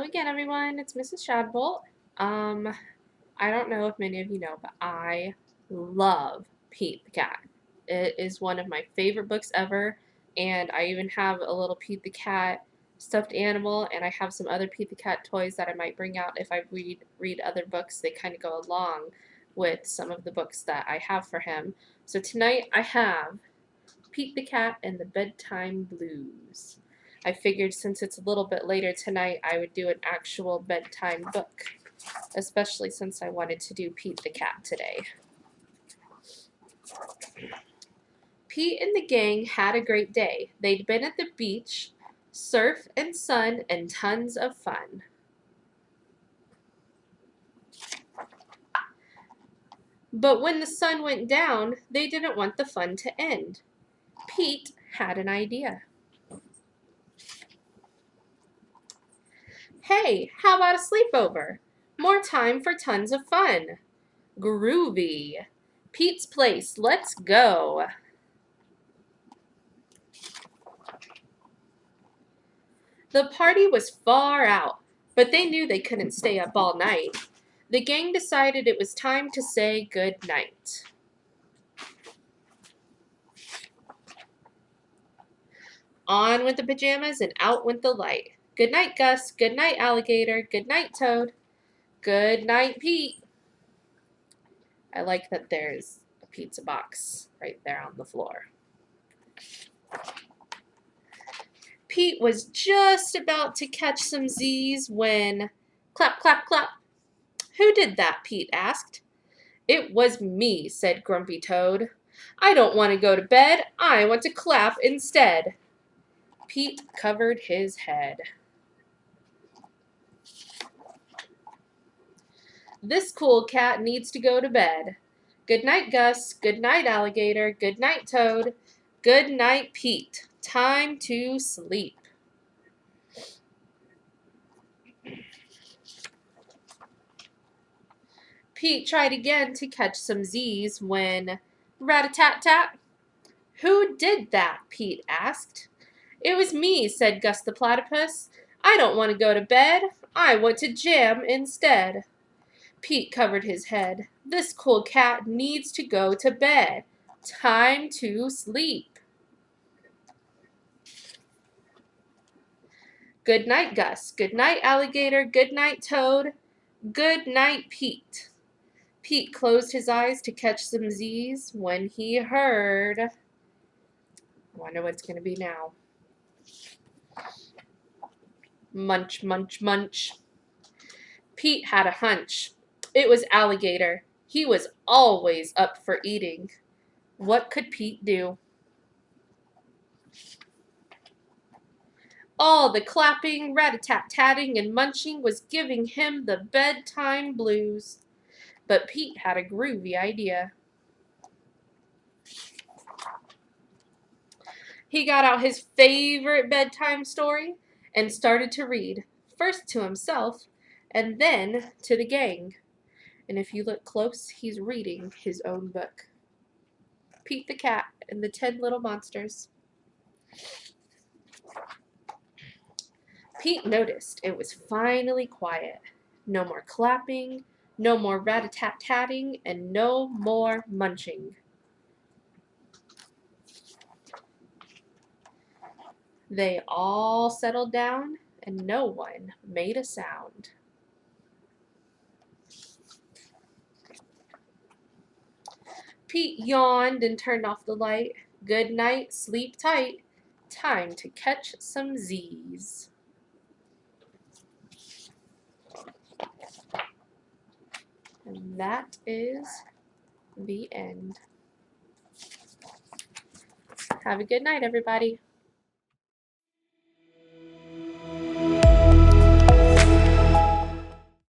again, everyone. It's Mrs. Shadbolt. Um, I don't know if many of you know, but I love Pete the Cat. It is one of my favorite books ever, and I even have a little Pete the Cat stuffed animal, and I have some other Pete the Cat toys that I might bring out if I read other books. They kind of go along with some of the books that I have for him. So tonight I have Pete the Cat and the Bedtime Blues. I figured since it's a little bit later tonight, I would do an actual bedtime book, especially since I wanted to do Pete the Cat today. Pete and the gang had a great day. They'd been at the beach, surf and sun, and tons of fun. But when the sun went down, they didn't want the fun to end. Pete had an idea. Hey, how about a sleepover? More time for tons of fun. Groovy. Pete's Place, let's go. The party was far out, but they knew they couldn't stay up all night. The gang decided it was time to say good night. On went the pajamas and out went the light. Good night, Gus. Good night, Alligator. Good night, Toad. Good night, Pete. I like that there's a pizza box right there on the floor. Pete was just about to catch some Z's when clap, clap, clap. Who did that? Pete asked. It was me, said Grumpy Toad. I don't want to go to bed. I want to clap instead. Pete covered his head. This cool cat needs to go to bed. Good night, Gus. Good night, Alligator. Good night, Toad. Good night, Pete. Time to sleep. Pete tried again to catch some Z's when rat-a-tat-tat. Who did that? Pete asked. It was me, said Gus the Platypus. I don't want to go to bed. I want to jam instead. Pete covered his head. This cool cat needs to go to bed. Time to sleep. Good night, Gus. Good night, Alligator. Good night, Toad. Good night, Pete. Pete closed his eyes to catch some Z's when he heard... I wonder what it's going to be now. Munch, munch, munch. Pete had a hunch. It was Alligator. He was always up for eating. What could Pete do? All the clapping, rat-a-tat-tatting, and munching was giving him the bedtime blues. But Pete had a groovy idea. He got out his favorite bedtime story and started to read, first to himself and then to the gang. And if you look close, he's reading his own book. Pete the Cat and the 10 Little Monsters. Pete noticed it was finally quiet. No more clapping, no more rat-a-tat-tatting, and no more munching. They all settled down, and no one made a sound. Pete yawned and turned off the light. Good night, sleep tight. Time to catch some Z's. And that is the end. Have a good night, everybody.